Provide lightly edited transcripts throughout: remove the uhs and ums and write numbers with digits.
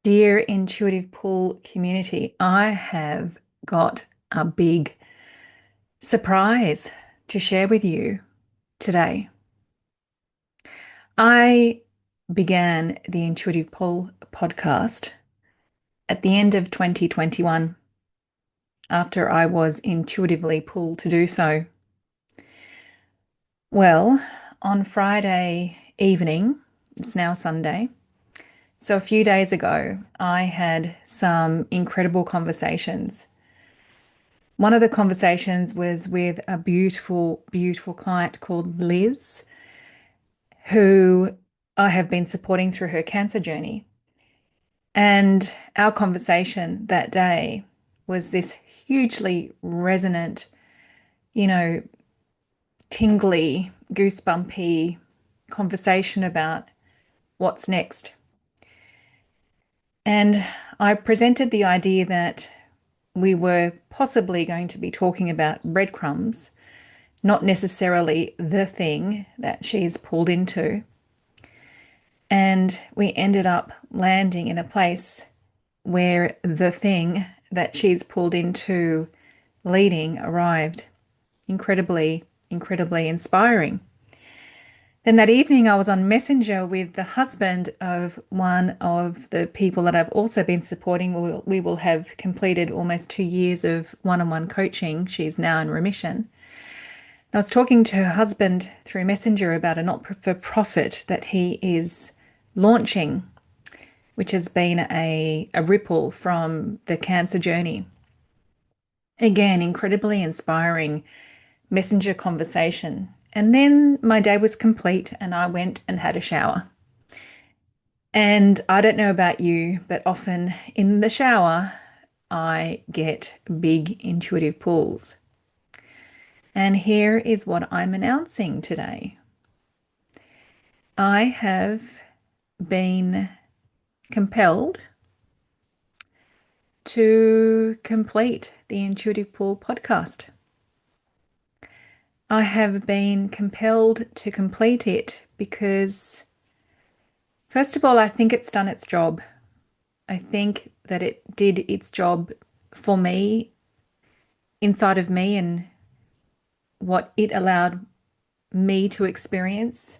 Dear Intuitive Pool community, I have got a big surprise to share with you today. I began the Intuitive Pool podcast at the end of 2021 after I was intuitively pulled to do so. Well, on Friday evening, it's now Sunday, so a few days ago, I had some incredible conversations. One of the conversations was with a beautiful, beautiful client called Liz, who I have been supporting through her cancer journey. And our conversation that day was this hugely resonant, you know, tingly, goosebumpy conversation about what's next. And I presented the idea that we were possibly going to be talking about breadcrumbs, not necessarily the thing that she's pulled into. And we ended up landing in a place where the thing that she's pulled into leading arrived. Incredibly, incredibly inspiring. Then that evening, I was on Messenger with the husband of one of the people that I've also been supporting. We will have completed almost 2 years of one-on-one coaching. She's now in remission. I was talking to her husband through Messenger about a not-for-profit that he is launching, which has been a ripple from the cancer journey. Again, incredibly inspiring Messenger conversation. And then my day was complete and I went and had a shower. And I don't know about you, but often in the shower, I get big intuitive pulls. And here is what I'm announcing today. I have been compelled to complete the Intuitive Pool podcast. I have been compelled to complete it because, first of all, I think it's done its job. I think that it did its job for me, inside of me, and what it allowed me to experience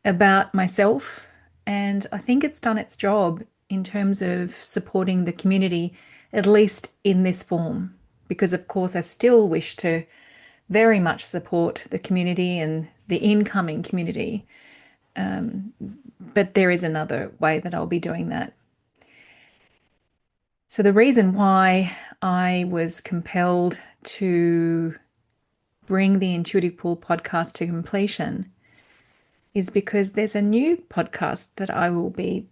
about myself. And I think it's done its job in terms of supporting the community, at least in this form, because of course I still wish to very much support the community and the incoming community. But there is another way that I'll be doing that. So the reason why I was compelled to bring the Intuitive Pool podcast to completion is because there's a new podcast that I will be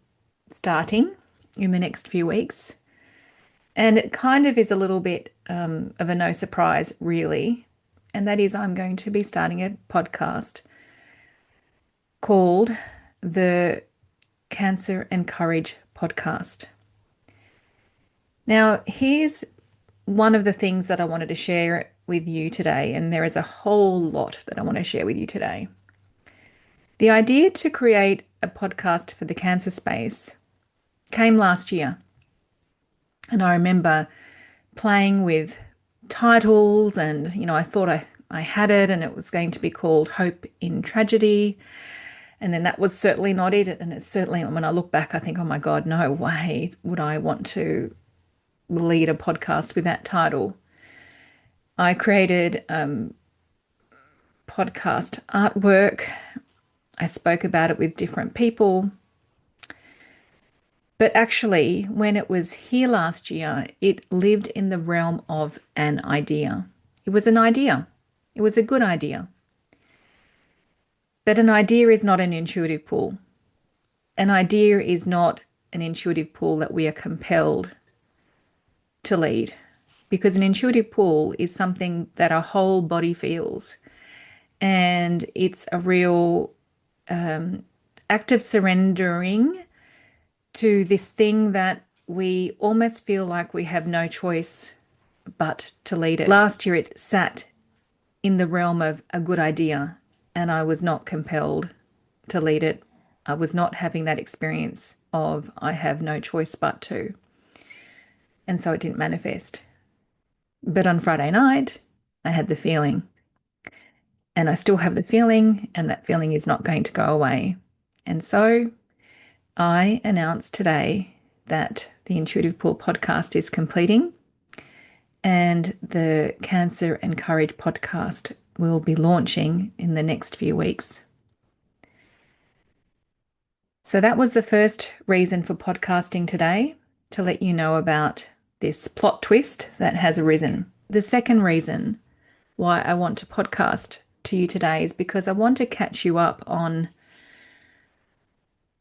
starting in the next few weeks. And it kind of is a little bit of a no surprise, really. And that is I'm going to be starting a podcast called the Cancer and Courage Podcast. Now, here's one of the things that I wanted to share with you today, and there is a whole lot that I want to share with you today. The idea to create a podcast for the cancer space came last year. And I remember playing with titles and, I thought I had it and it was going to be called Hope in Tragedy. And then that was certainly not it. And it's certainly, when I look back, I think, oh my God, no way would I want to lead a podcast with that title. I created podcast artwork. I spoke about it with different people. But actually, when it was here last year, it lived in the realm of an idea. It was an idea. It was a good idea. But an idea is not an intuitive pull. An idea is not an intuitive pull that we are compelled to lead, because an intuitive pull is something that our whole body feels. And it's a real act of surrendering to this thing that we almost feel like we have no choice but to lead it. Last year, it sat in the realm of a good idea, and I was not compelled to lead it. I was not having that experience of I have no choice but to. And so it didn't manifest. But on Friday night, I had the feeling, and I still have the feeling, and that feeling is not going to go away. And so I announced today that the Intuitive Pull podcast is completing, and the Cancer and Courage podcast will be launching in the next few weeks. So that was the first reason for podcasting today, to let you know about this plot twist that has arisen. The second reason why I want to podcast to you today is because I want to catch you up on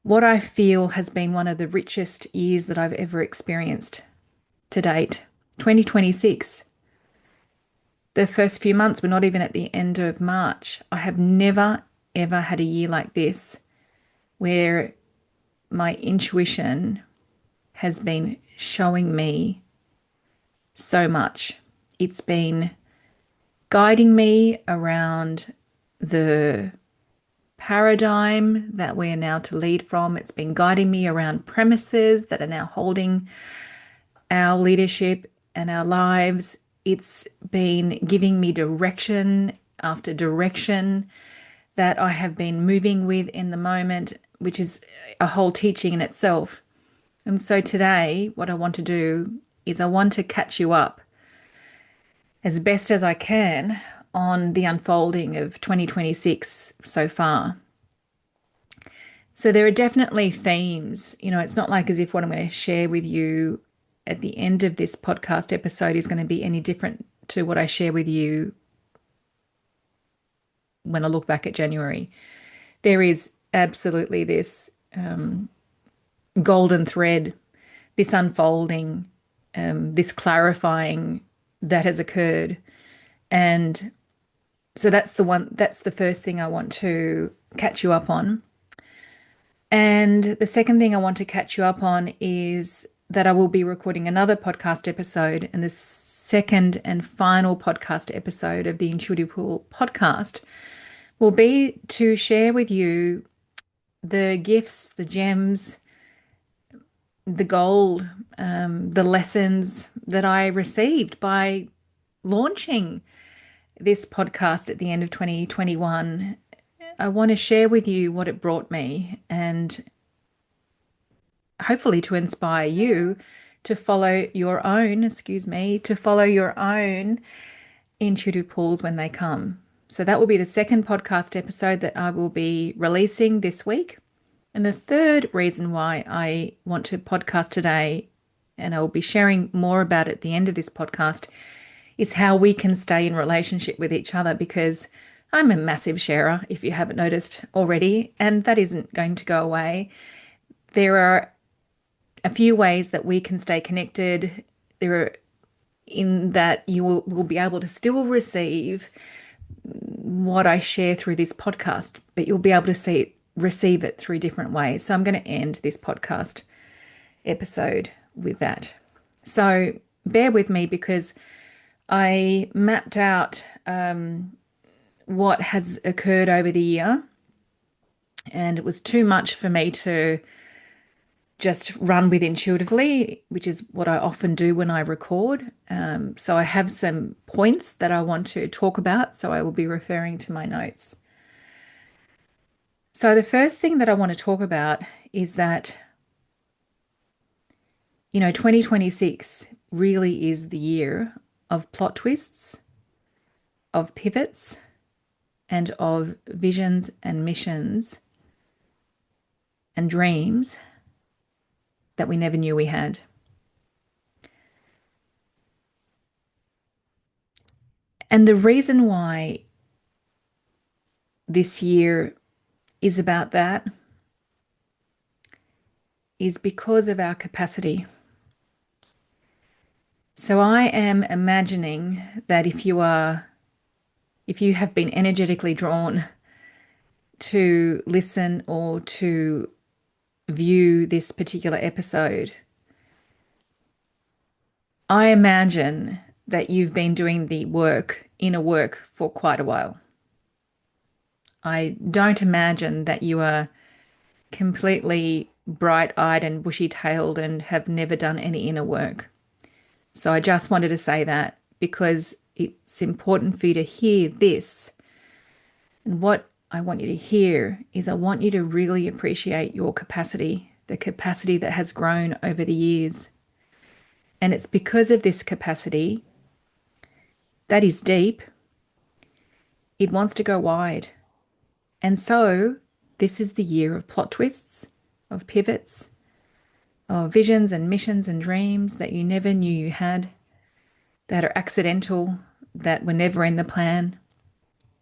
what I feel has been one of the richest years that I've ever experienced to date. 2026. The first few months, we're not even at the end of March. I have never, ever had a year like this where my intuition has been showing me so much. It's been guiding me around the paradigm that we are now to lead from. It's been guiding me around premises that are now holding our leadership and our lives. It's been giving me direction after direction that I have been moving with in the moment, which is a whole teaching in itself. And so today, what I want to do is I want to catch you up as best as I can on the unfolding of 2026 so far. So there are definitely themes. It's not like as if what I'm going to share with you at the end of this podcast episode is going to be any different to what I share with you when I look back at January. There is absolutely this golden thread, this unfolding, this clarifying that has occurred. And so that's the first thing I want to catch you up on. And the second thing I want to catch you up on is that I will be recording another podcast episode, and the second and final podcast episode of the Intuitive Pull podcast will be to share with you the gifts, the gems, the gold, the lessons that I received by launching this podcast at the end of 2021. I want to share with you what it brought me, and hopefully to inspire you to follow your own, intuitive pulls when they come. So that will be the second podcast episode that I will be releasing this week. And the third reason why I want to podcast today, and I will be sharing more about it at the end of this podcast, is how we can stay in relationship with each other, because I'm a massive sharer, if you haven't noticed already, and that isn't going to go away. There are a few ways that we can stay connected. There are in that you will be able to still receive what I share through this podcast, but you'll be able to receive it through different ways. So I'm going to end this podcast episode with that. So bear with me, because I mapped out what has occurred over the year, and it was too much for me to just run with intuitively, which is what I often do when I record. So I have some points that I want to talk about, so I will be referring to my notes. So the first thing that I want to talk about is that, 2026 really is the year of plot twists, of pivots, and of visions and missions and dreams that we never knew we had. And the reason why this year is about that is because of our capacity. So I am imagining that if you have been energetically drawn to listen or to view this particular episode, I imagine that you've been doing the inner work for quite a while. I don't imagine that you are completely bright-eyed and bushy-tailed and have never done any inner work. So I just wanted to say that because it's important for you to hear this. And what I want you to hear is I want you to really appreciate your capacity, the capacity that has grown over the years. And it's because of this capacity that is deep, it wants to go wide. And so this is the year of plot twists, of pivots, of visions and missions and dreams that you never knew you had, that are accidental, that were never in the plan,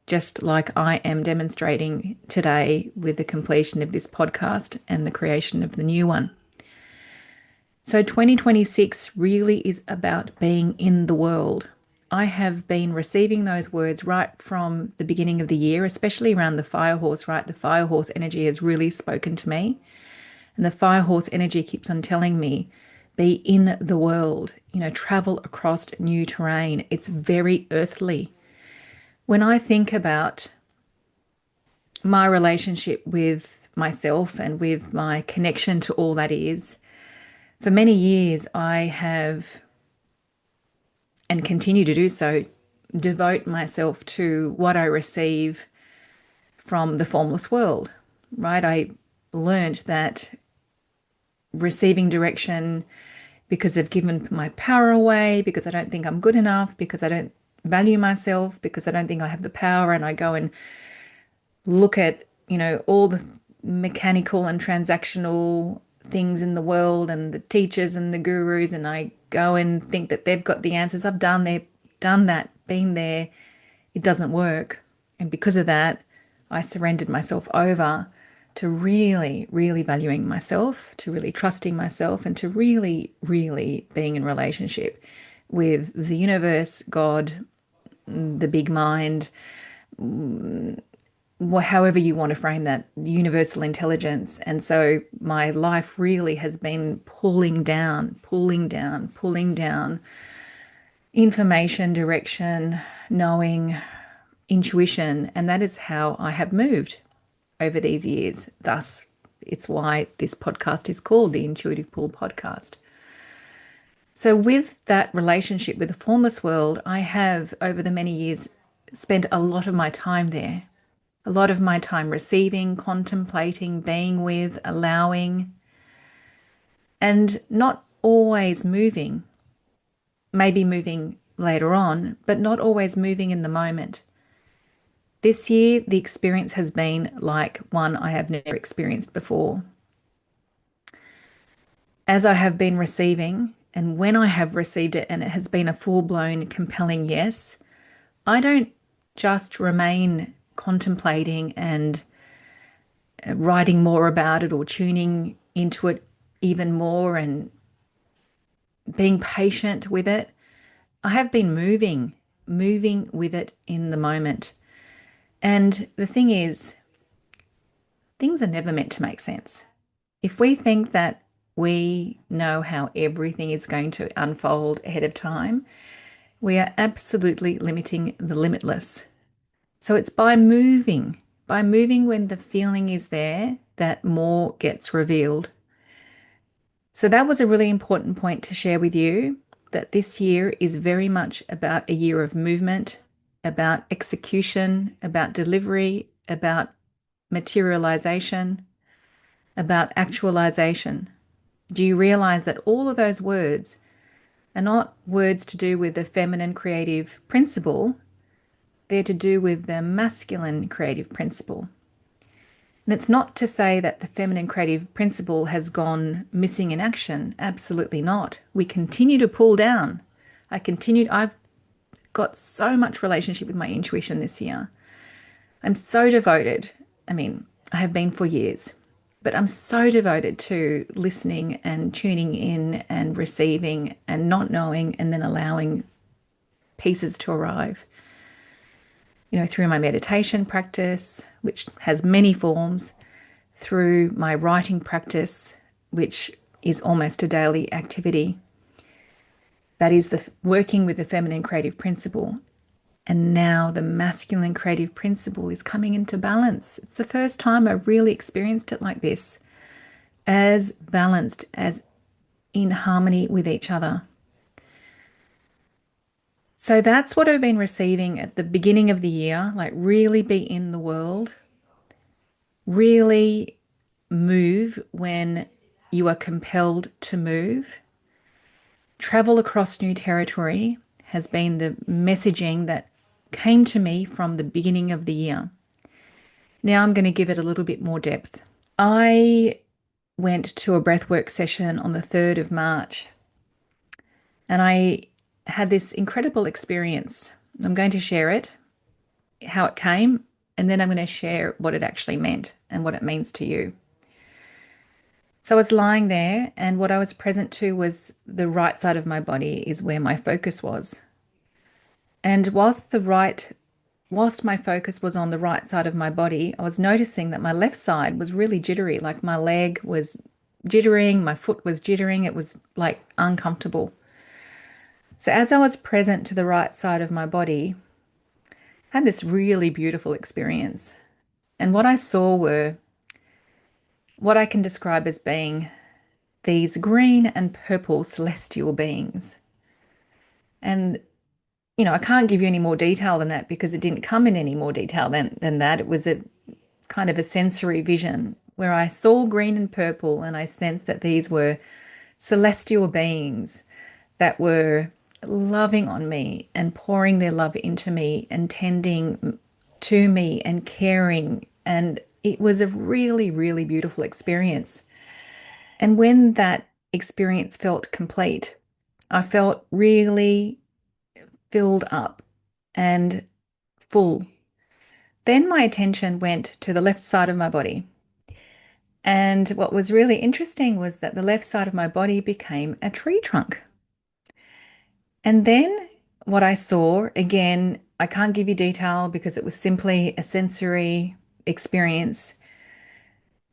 just like I am demonstrating today with the completion of this podcast and the creation of the new one. So 2026 really is about being in the world. I have been receiving those words right from the beginning of the year, especially around the fire horse, right? The fire horse energy has really spoken to me. And the fire horse energy keeps on telling me, be in the world, travel across new terrain. It's very earthly. When I think about my relationship with myself and with my connection to all that is, for many years I have, and continue to do so, devote myself to what I receive from the formless world, right? I learned that receiving direction because I've given my power away, because I don't think I'm good enough, because I don't value myself, because I don't think I have the power, and I go and look at, all the mechanical and transactional things in the world and the teachers and the gurus, and I go and think that they've got the answers. I've done that, been there. It doesn't work. And because of that, I surrendered myself over to really, really valuing myself, to really trusting myself, and to really, really being in relationship with the universe, God, the big mind, however you want to frame that, universal intelligence. And so my life really has been pulling down information, direction, knowing, intuition. And that is how I have moved over these years. Thus, it's why this podcast is called the Intuitive Pull Podcast. So with that relationship with the formless world, I have, over the many years, spent a lot of my time there. A lot of my time receiving, contemplating, being with, allowing, and not always moving. Maybe moving later on, but not always moving in the moment. This year, the experience has been like one I have never experienced before. As I have been receiving, and when I have received it, and it has been a full-blown, compelling yes, I don't just remain contemplating and writing more about it or tuning into it even more and being patient with it. I have been moving with it in the moment. And the thing is, things are never meant to make sense. If we think that we know how everything is going to unfold ahead of time, we are absolutely limiting the limitless. So it's by moving when the feeling is there, that more gets revealed. So that was a really important point to share with you, that this year is very much about a year of movement, about execution, about delivery, about materialization, about actualization. Do you realize that all of those words are not words to do with the feminine creative principle? They're to do with the masculine creative principle. And it's not to say that the feminine creative principle has gone missing in action. Absolutely not. We continue to pull down. I've got so much relationship with my intuition this year. I'm so devoted. I mean, I have been for years, but I'm so devoted to listening and tuning in and receiving and not knowing and then allowing pieces to arrive. Through my meditation practice, which has many forms, through my writing practice, which is almost a daily activity. That is the working with the feminine creative principle. And now the masculine creative principle is coming into balance. It's the first time I've really experienced it like this, as balanced, as in harmony with each other. So that's what I've been receiving at the beginning of the year, like really be in the world, really move when you are compelled to move. Travel across new territory has been the messaging that came to me from the beginning of the year. Now I'm going to give it a little bit more depth. I went to a breathwork session on the 3rd of March and I had this incredible experience. I'm going to share it, how it came, and then I'm going to share what it actually meant and what it means to you. So I was lying there, and what I was present to was the right side of my body is where my focus was. And whilst my focus was on the right side of my body, I was noticing that my left side was really jittery, like my leg was jittering, my foot was jittering, it was like uncomfortable. So as I was present to the right side of my body, I had this really beautiful experience. And what I saw were what I can describe as being these green and purple celestial beings. And, I can't give you any more detail than that because it didn't come in any more detail than that. It was a kind of a sensory vision where I saw green and purple and I sensed that these were celestial beings that were loving on me and pouring their love into me and tending to me and caring. And it was a really, really beautiful experience. And when that experience felt complete, I felt really filled up and full. Then my attention went to the left side of my body. And what was really interesting was that the left side of my body became a tree trunk. And then what I saw, again, I can't give you detail because it was simply a sensory experience,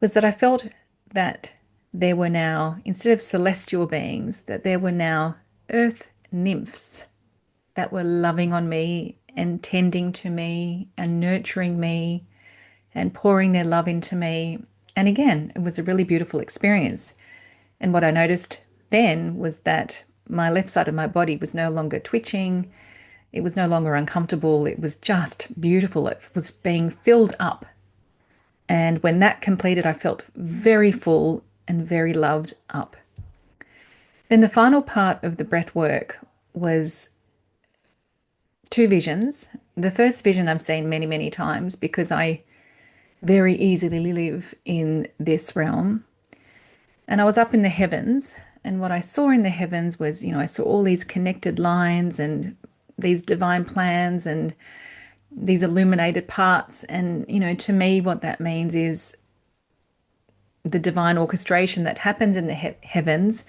was that I felt that there were now, instead of celestial beings, that there were now earth nymphs that were loving on me and tending to me and nurturing me and pouring their love into me. And again, it was a really beautiful experience. And what I noticed then was that my left side of my body was no longer twitching. It was no longer uncomfortable. It was just beautiful. It was being filled up. And when that completed, I felt very full and very loved up. Then the final part of the breath work was two visions. The first vision I've seen many, many times because I very easily live in this realm. And I was up in the heavens, and what I saw in the heavens was, I saw all these connected lines and these divine plans and these illuminated parts. And, to me, what that means is the divine orchestration that happens in the heavens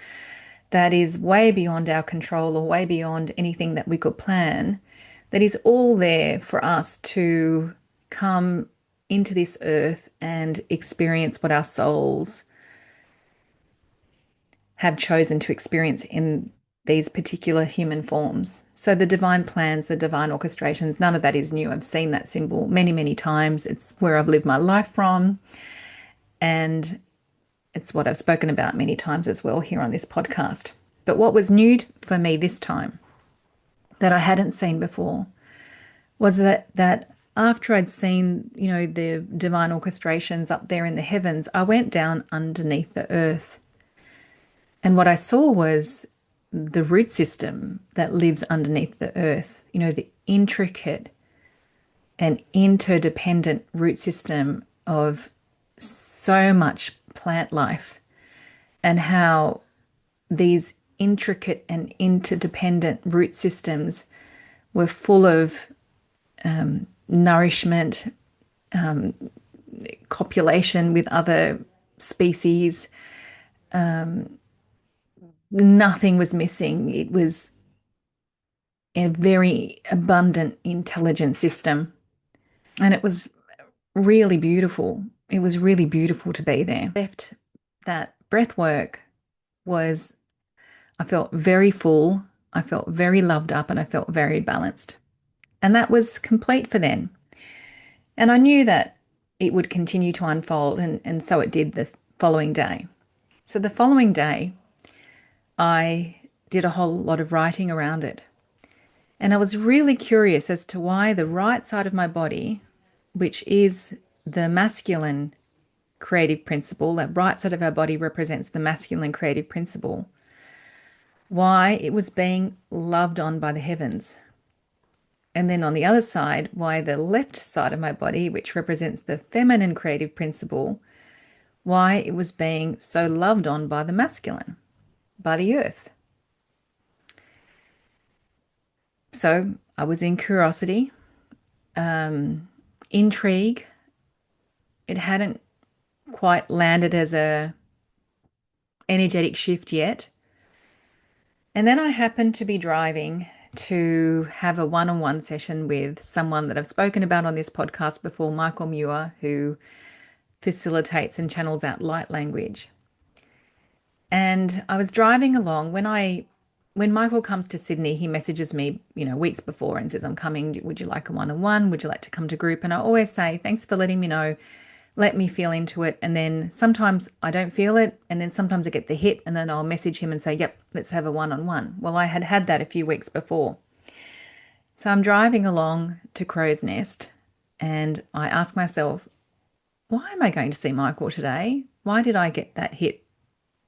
that is way beyond our control or way beyond anything that we could plan, that is all there for us to come into this earth and experience what our souls have chosen to experience in these particular human forms. So the divine plans, the divine orchestrations, none of that is new. I've seen that symbol many, many times. It's where I've lived my life from. And it's what I've spoken about many times as well here on this podcast. But what was new for me this time that I hadn't seen before was that after I'd seen, the divine orchestrations up there in the heavens, I went down underneath the earth. And what I saw was the root system that lives underneath the earth, the intricate and interdependent root system of so much plant life, and how these intricate and interdependent root systems were full of nourishment, copulation with other species. Nothing was missing. It was a very abundant, intelligent system. And it was really beautiful. It was really beautiful to be there. Left that breath work was, I felt very full, I felt very loved up, and I felt very balanced. And that was complete for then. And I knew that it would continue to unfold, and so it did the following day. So the following day, I did a whole lot of writing around it. And I was really curious as to why the right side of my body, which is the masculine creative principle, that right side of our body represents the masculine creative principle, why it was being loved on by the heavens. And then on the other side, why the left side of my body, which represents the feminine creative principle, why it was being so loved on by the masculine, by the earth. So I was in curiosity, intrigue. It hadn't quite landed as a energetic shift yet. And then I happened to be driving to have a one-on-one session with someone that I've spoken about on this podcast before, Michael Muir, who facilitates and channels out light language. And I was driving along when Michael comes to Sydney, he messages me, weeks before and says, I'm coming. Would you like a one-on-one? Would you like to come to group? And I always say, thanks for letting me know. Let me feel into it. And then sometimes I don't feel it. And then sometimes I get the hit and then I'll message him and say, yep, let's have a one-on-one. Well, I had had that a few weeks before. So I'm driving along to Crow's Nest and I ask myself, why am I going to see Michael today? Why did I get that hit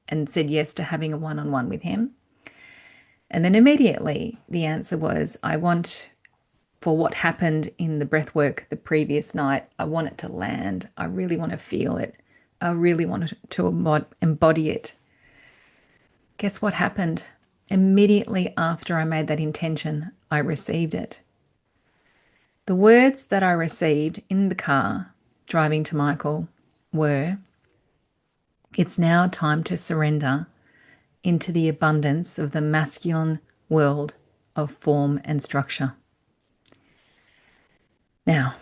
and said yes to having a one-on-one with him? And then immediately the answer was, I want, for what happened in the breathwork the previous night, I want it to land. I really want to feel it. I really want to embody it. Guess what happened? Immediately after I made that intention, I received it. The words that I received in the car driving to Michael were, it's now time to surrender into the abundance of the masculine world of form and structure. Now,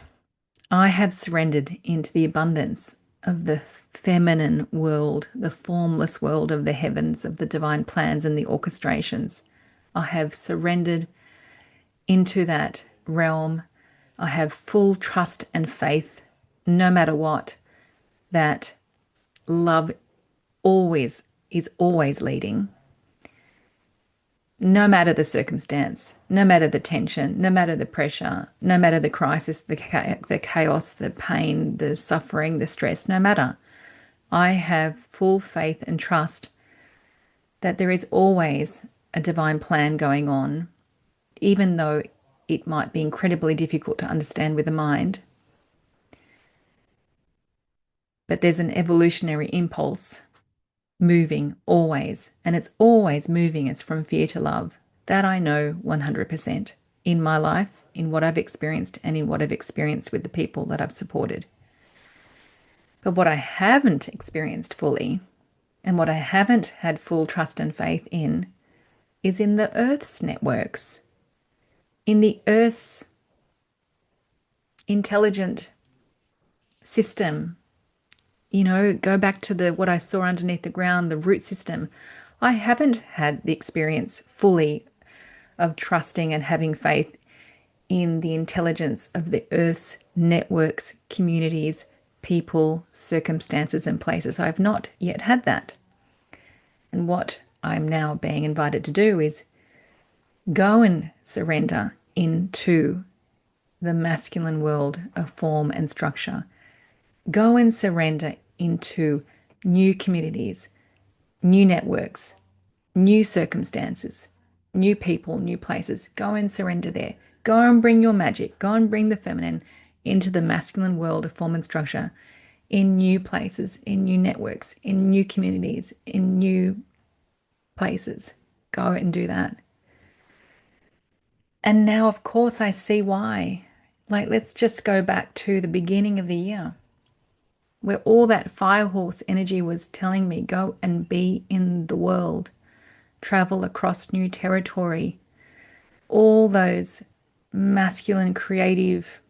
I have surrendered into the abundance of the feminine world, the formless world of the heavens, of the divine plans and the orchestrations. I have surrendered into that realm. I have full trust and faith, no matter what, that love always is always leading, no matter the circumstance, no matter the tension, no matter the pressure, no matter the crisis, the chaos, the pain, the suffering, the stress, no matter. I have full faith and trust that there is always a divine plan going on, even though it might be incredibly difficult to understand with the mind. But there's an evolutionary impulse moving always, and it's always moving us from fear to love. That I know 100% in my life, in what I've experienced, and in what I've experienced with the people that I've supported. But what I haven't experienced fully, and what I haven't had full trust and faith in, is in the Earth's networks, in the Earth's intelligent system. Go back to what I saw underneath the ground, the root system. I haven't had the experience fully of trusting and having faith in the intelligence of the Earth's networks, communities, people, circumstances, and places. I have not yet had that. And what I'm now being invited to do is go and surrender into the masculine world of form and structure. Go and surrender into new communities, new networks, new circumstances, new people, new places. Go and surrender there. Go and bring your magic. Go and bring the feminine into the masculine world of form and structure in new places, in new networks, in new communities, in new places. Go and do that. And now, of course, I see why. Let's just go back to the beginning of the year, where all that fire horse energy was telling me, go and be in the world, travel across new territory. All those masculine, creative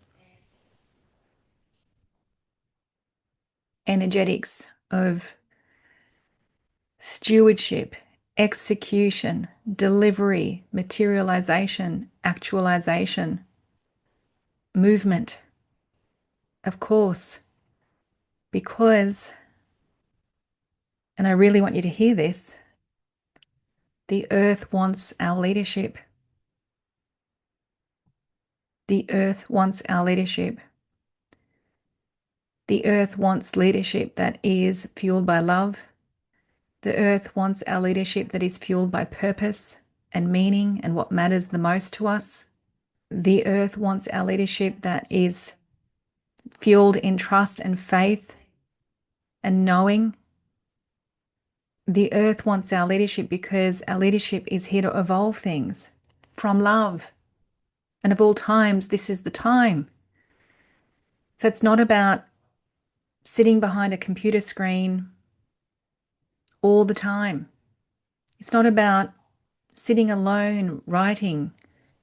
energetics of stewardship, execution, delivery, materialization, actualization. movement, of course, because, and I really want you to hear this, the earth wants our leadership. The earth wants our leadership. The earth wants leadership that is fueled by love. The earth wants our leadership that is fueled by purpose and meaning and what matters the most to us. The earth wants our leadership that is fueled in trust and faith and knowing. The earth wants our leadership because our leadership is here to evolve things from love. And of all times, this is the time. So it's not about sitting behind a computer screen all the time. It's not about sitting alone, writing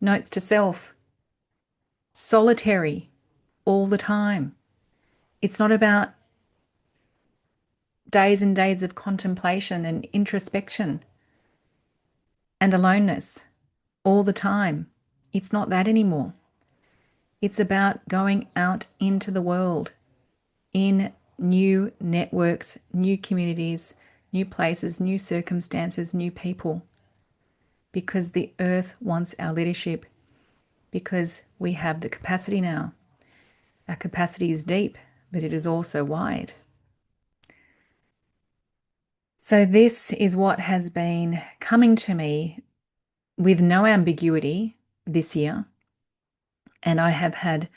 notes to self, solitary all the time. It's not about days and days of contemplation and introspection and aloneness all the time. It's not that anymore. It's about going out into the world in new networks, new communities, new places, new circumstances, new people. Because the earth wants our leadership, because we have the capacity now. Our capacity is deep, but it is also wide. So this is what has been coming to me with no ambiguity this year. And I have had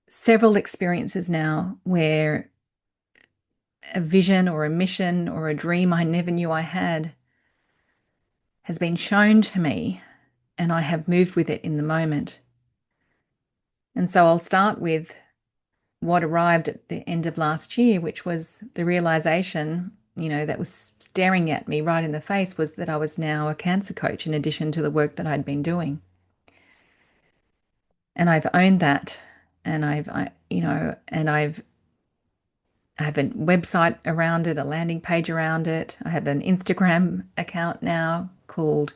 several experiences now where a vision or a mission or a dream I never knew I had has been shown to me, and I have moved with it in the moment. And so I'll start with what arrived at the end of last year, which was the realization, that was staring at me right in the face, was that I was now a cancer coach in addition to the work that I'd been doing. And I've owned that. And I have a website around it, a landing page around it. I have an Instagram account now called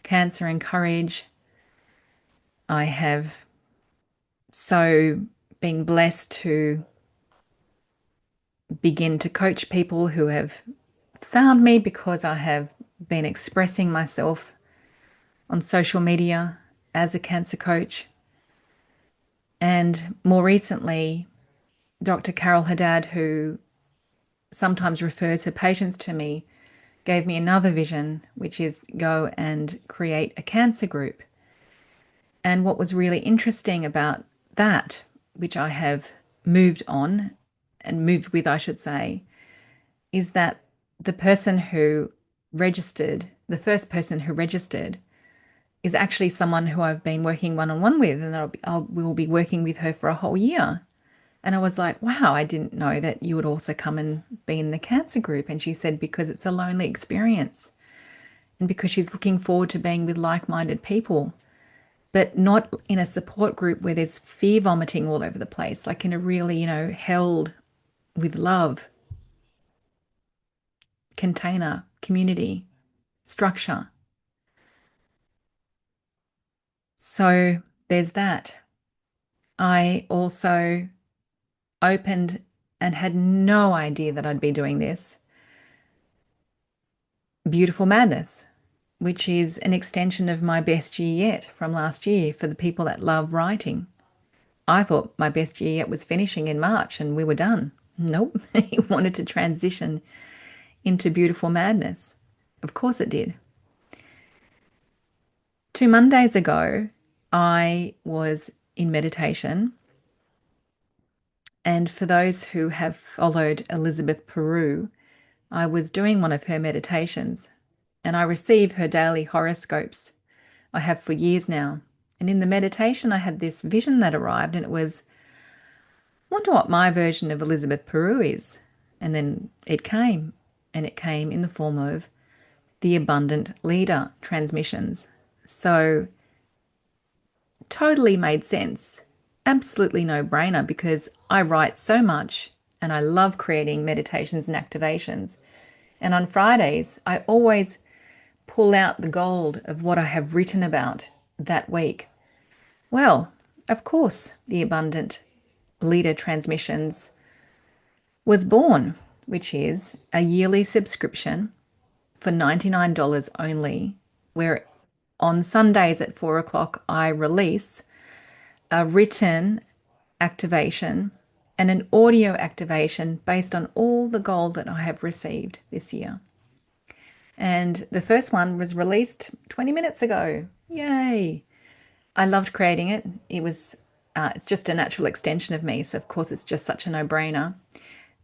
Cancer and Courage. I have so been blessed to begin to coach people who have found me because I have been expressing myself on social media as a cancer coach. And more recently, Dr. Carol Haddad, who sometimes refers her patients to me, gave me another vision, which is go and create a cancer group. And what was really interesting about that, which I have moved on and moved with, I should say, is that the person who registered, the first person who registered, is actually someone who I've been working one-on-one with, and we will be working with her for a whole year. And I was like, wow, I didn't know that you would also come and be in the cancer group. And she said, because it's a lonely experience and because she's looking forward to being with like-minded people, but not in a support group where there's fear vomiting all over the place, like in a really, held with love container, community, structure. So there's that. I also opened and had no idea that I'd be doing this. Beautiful Madness, which is an extension of my best year yet from last year for the people that love writing. I thought my best year yet was finishing in March and we were done. Nope, he wanted to transition into Beautiful Madness. Of course it did. 2 Mondays ago, I was in meditation. And for those who have followed Elizabeth Peru, I was doing one of her meditations and I receive her daily horoscopes. I have for years now. And in the meditation, I had this vision that arrived, and it was, wonder what my version of Elizabeth Peru is. And then it came, and it came in the form of the Abundant Leader transmissions. So totally made sense. Absolutely no brainer, because I write so much and I love creating meditations and activations. And on Fridays, I always pull out the gold of what I have written about that week. Well, of course, the Abundant Leader Transmissions was born, which is a yearly subscription for $99 only, where on Sundays at 4 o'clock, I release a written activation and an audio activation based on all the gold that I have received this year. And the first one was released 20 minutes ago. Yay! I loved creating it. It's just a natural extension of me. So, of course, it's just such a no brainer.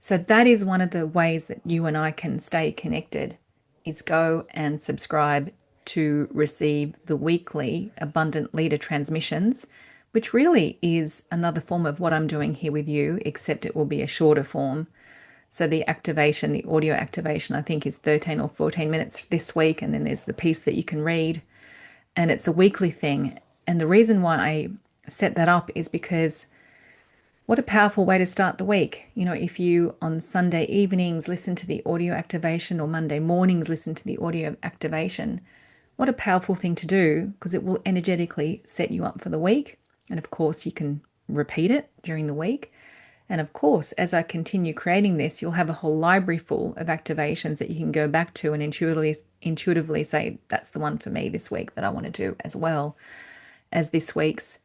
So, that is one of the ways that you and I can stay connected is go and subscribe to receive the weekly Abundant Leader transmissions, which really is another form of what I'm doing here with you, except it will be a shorter form. So the activation, the audio activation, I think is 13 or 14 minutes this week. And then there's the piece that you can read. And it's a weekly thing. And the reason why I set that up is because what a powerful way to start the week. You know, if you on Sunday evenings listen to the audio activation or Monday mornings listen to the audio activation, what a powerful thing to do because it will energetically set you up for the week. And of course, you can repeat it during the week. And of course, as I continue creating this, you'll have a whole library full of activations that you can go back to and intuitively say, that's the one for me this week that I want to do as well as this week's.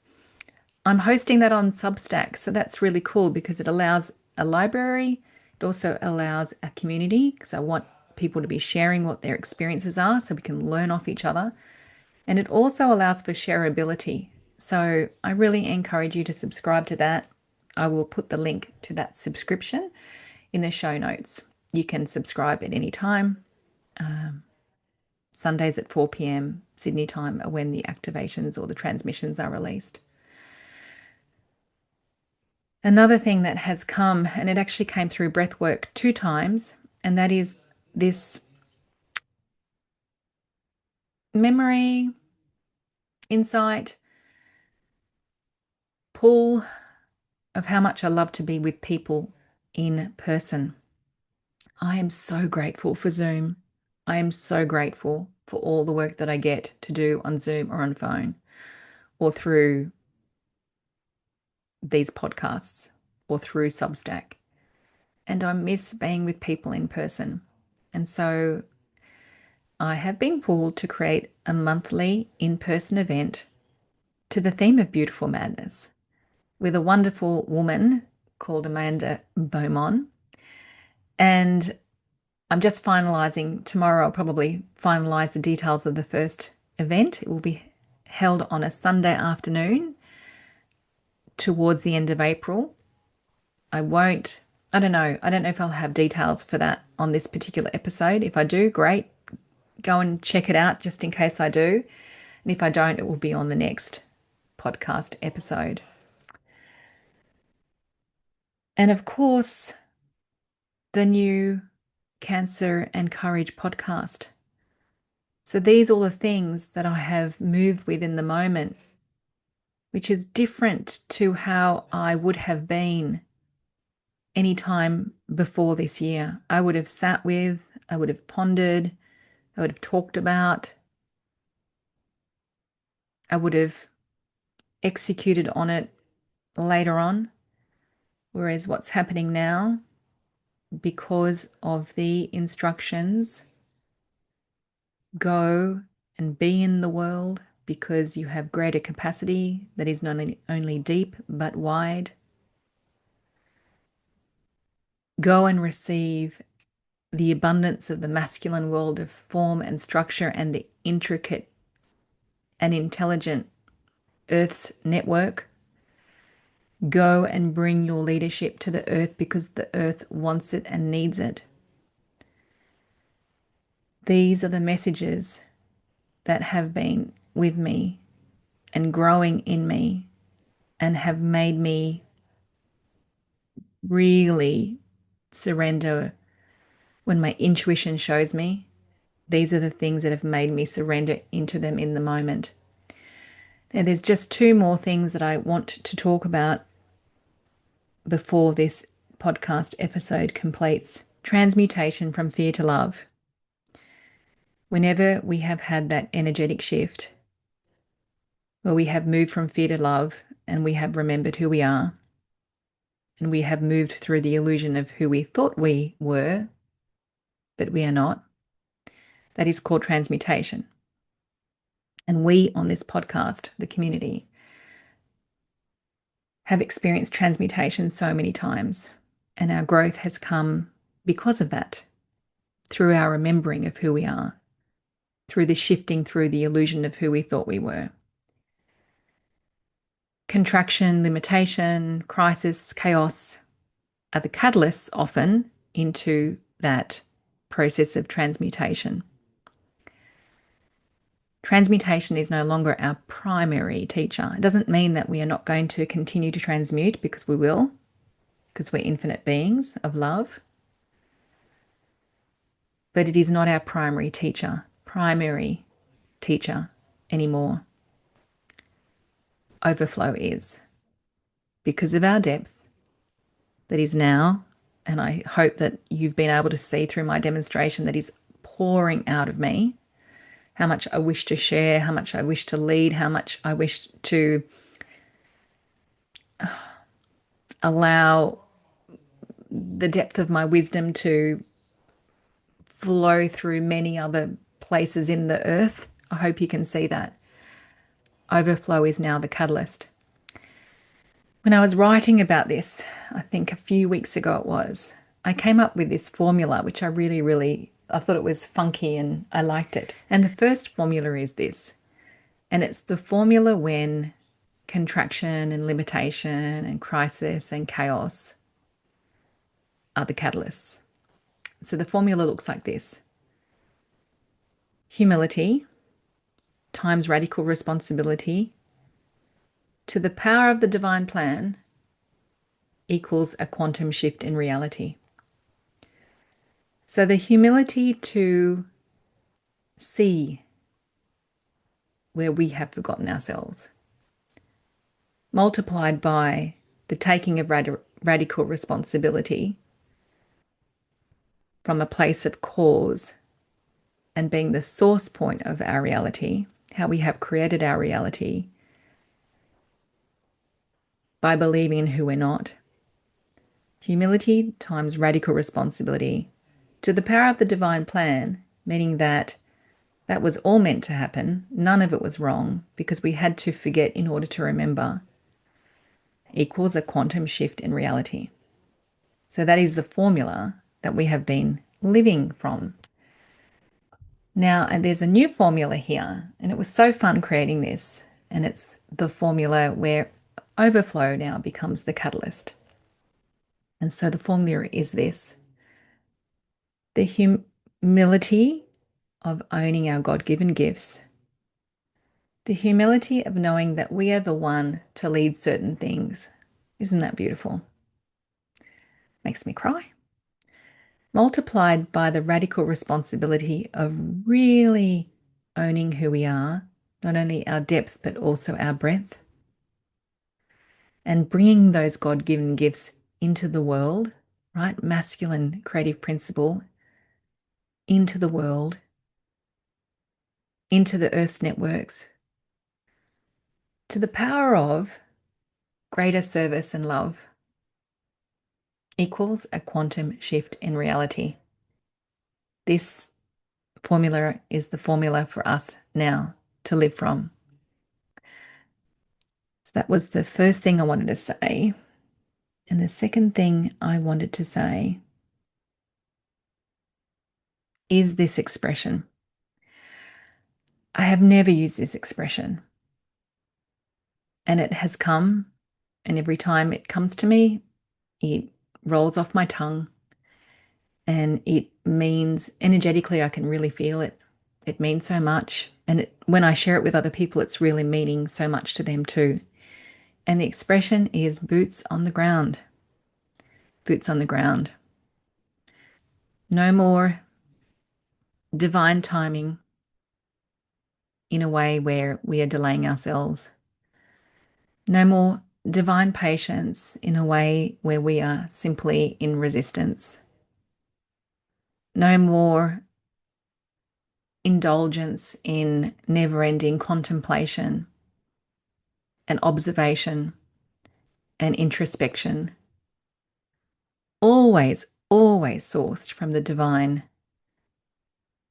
I'm hosting that on Substack. So that's really cool because it allows a library. It also allows a community because I want people to be sharing what their experiences are so we can learn off each other. And it also allows for shareability. So I really encourage you to subscribe to that. I will put the link to that subscription in the show notes. You can subscribe at any time. Sundays at 4 p.m. Sydney time are when the activations or the transmissions are released. Another thing that has come, and it actually came through Breathwork 2 times, and that is this memory, insight, pull of how much I love to be with people in person. I am so grateful for Zoom. I am so grateful for all the work that I get to do on Zoom or on phone or through these podcasts or through Substack. And I miss being with people in person. And so I have been pulled to create a monthly in-person event to the theme of beautiful madness with a wonderful woman called Amanda Beaumont. And I'm just finalizing tomorrow. I'll probably finalize the details of the first event. It will be held on a Sunday afternoon towards the end of April. I don't know. I don't know if I'll have details for that on this particular episode. If I do, great. Go and check it out just in case I do. And if I don't, it will be on the next podcast episode. And of course, the new Cancer and Courage podcast. So these are all the things that I have moved with in the moment, which is different to how I would have been any time before this year. I would have sat with, I would have pondered, I would have talked about, I would have executed on it later on. Whereas what's happening now, because of the instructions, go and be in the world because you have greater capacity that is not only deep but wide. Go and receive the abundance of the masculine world of form and structure and the intricate and intelligent Earth's network. Go and bring your leadership to the earth because the earth wants it and needs it. These are the messages that have been with me and growing in me and have made me really surrender when my intuition shows me. These are the things that have made me surrender into them in the moment. Now, there's just 2 more things that I want to talk about before this podcast episode completes. Transmutation from fear to love. Whenever we have had that energetic shift where we have moved from fear to love, and we have remembered who we are, and we have moved through the illusion of who we thought we were, but we are not. That is called transmutation. And we on this podcast, the community, have experienced transmutation so many times. And our growth has come because of that, through our remembering of who we are, through the shifting through the illusion of who we thought we were. Contraction, limitation, crisis, chaos are the catalysts often into that process of transmutation. Transmutation is no longer our primary teacher. It doesn't mean that we are not going to continue to transmute, because we will, because we're infinite beings of love. But it is not our primary teacher anymore. Overflow is, because of our depth that is now, and I hope that you've been able to see through my demonstration, that is pouring out of me, how much I wish to share, how much I wish to lead, how much I wish to allow the depth of my wisdom to flow through many other places in the earth. I hope you can see that. Overflow is now the catalyst. When I was writing about this, I think a few weeks ago it was, I came up with this formula, which I really, I thought it was funky and I liked it. And the first formula is this, and it's the formula when contraction and limitation and crisis and chaos are the catalysts. So the formula looks like this: humility times radical responsibility to the power of the divine plan equals a quantum shift in reality. So the humility to see where we have forgotten ourselves, multiplied by the taking of radical responsibility from a place of cause and being the source point of our reality, how we have created our reality by believing in who we're not. Humility times radical responsibility to the power of the divine plan, meaning that that was all meant to happen. None of it was wrong, because we had to forget in order to remember, equals a quantum shift in reality. So that is the formula that we have been living from. Now, and there's a new formula here, and it was so fun creating this. And it's the formula where overflow now becomes the catalyst. And so the formula is this: the humility of owning our God-given gifts, the humility of knowing that we are the one to lead certain things. Isn't that beautiful? Makes me cry. Multiplied by the radical responsibility of really owning who we are, not only our depth, but also our breadth, and bringing those God-given gifts into the world, right? Masculine creative principle into the world, into the Earth's networks, to the power of greater service and love equals a quantum shift in reality. This formula is the formula for us now to live from. So that was the first thing I wanted to say. And the second thing I wanted to say is this expression. I have never used this expression. And it has come, and every time it comes to me, it rolls off my tongue, and it means energetically, I can really feel it. It means so much. And when I share it with other people, it's really meaning so much to them too. And the expression is boots on the ground. Boots on the ground. No more divine timing in a way where we are delaying ourselves. No more divine patience in a way where we are simply in resistance. No more indulgence in never-ending contemplation and observation and introspection, always, always sourced from the divine,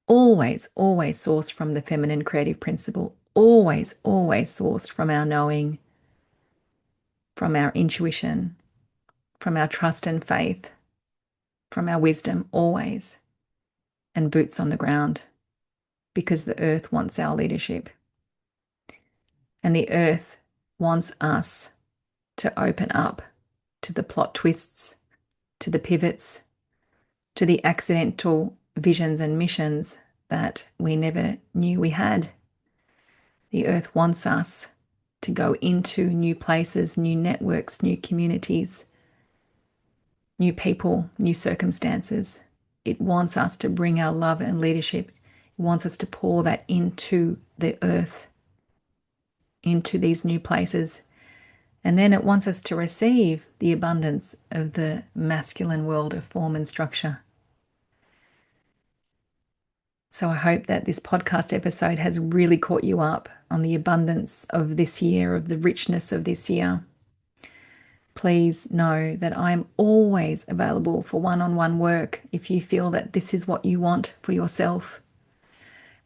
always, always sourced from the feminine creative principle, always, always sourced from our knowing, from our intuition, from our trust and faith, from our wisdom, always, and boots on the ground, because the earth wants our leadership. And the earth wants us to open up to the plot twists, to the pivots, to the accidental visions and missions that we never knew we had. The earth wants us to go into new places, new networks, new communities, new people, new circumstances. It wants us to bring our love and leadership. It wants us to pour that into the earth, into these new places. And then it wants us to receive the abundance of the masculine world of form and structure. So I hope that this podcast episode has really caught you up on the abundance of this year, of the richness of this year. Please know that I'm always available for one-on-one work if you feel that this is what you want for yourself.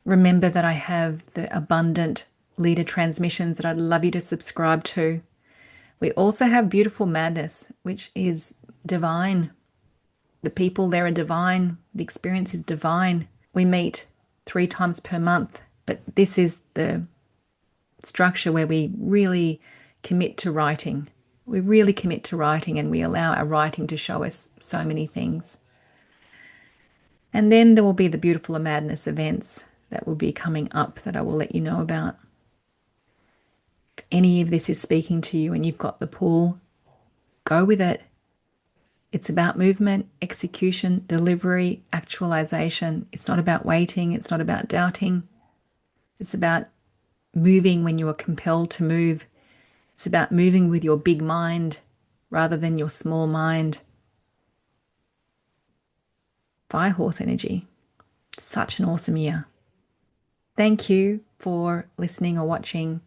Remember that I have the abundant leader transmissions that I'd love you to subscribe to. We also have Beautiful Madness, which is divine. The people there are divine. The experience is divine. We meet 3 times per month, but this is the structure where we really commit to writing. We really commit to writing, and we allow our writing to show us so many things. And then there will be the Beautiful Madness events that will be coming up that I will let you know about. If any of this is speaking to you and you've got the pull, go with it. It's about movement, execution, delivery, actualization. It's not about waiting. It's not about doubting. It's about moving when you are compelled to move. It's about moving with your big mind rather than your small mind. Fire horse energy. Such an awesome year. Thank you for listening or watching.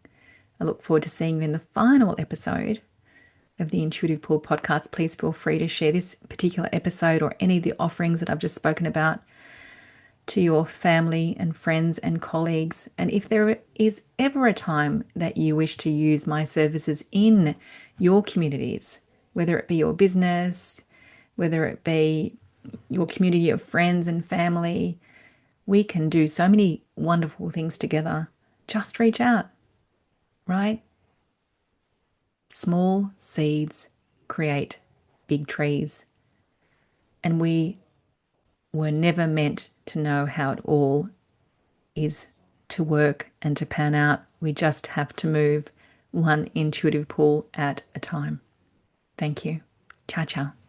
I look forward to seeing you in the final episode of the Intuitive Pull podcast. Please feel free to share this particular episode or any of the offerings that I've just spoken about to your family and friends and colleagues. And if there is ever a time that you wish to use my services in your communities, whether it be your business, whether it be your community of friends and family, we can do so many wonderful things together. Just reach out, right? Small seeds create big trees. And we were never meant to know how it all is to work and to pan out. We just have to move one intuitive pull at a time. Thank you. Ciao, ciao.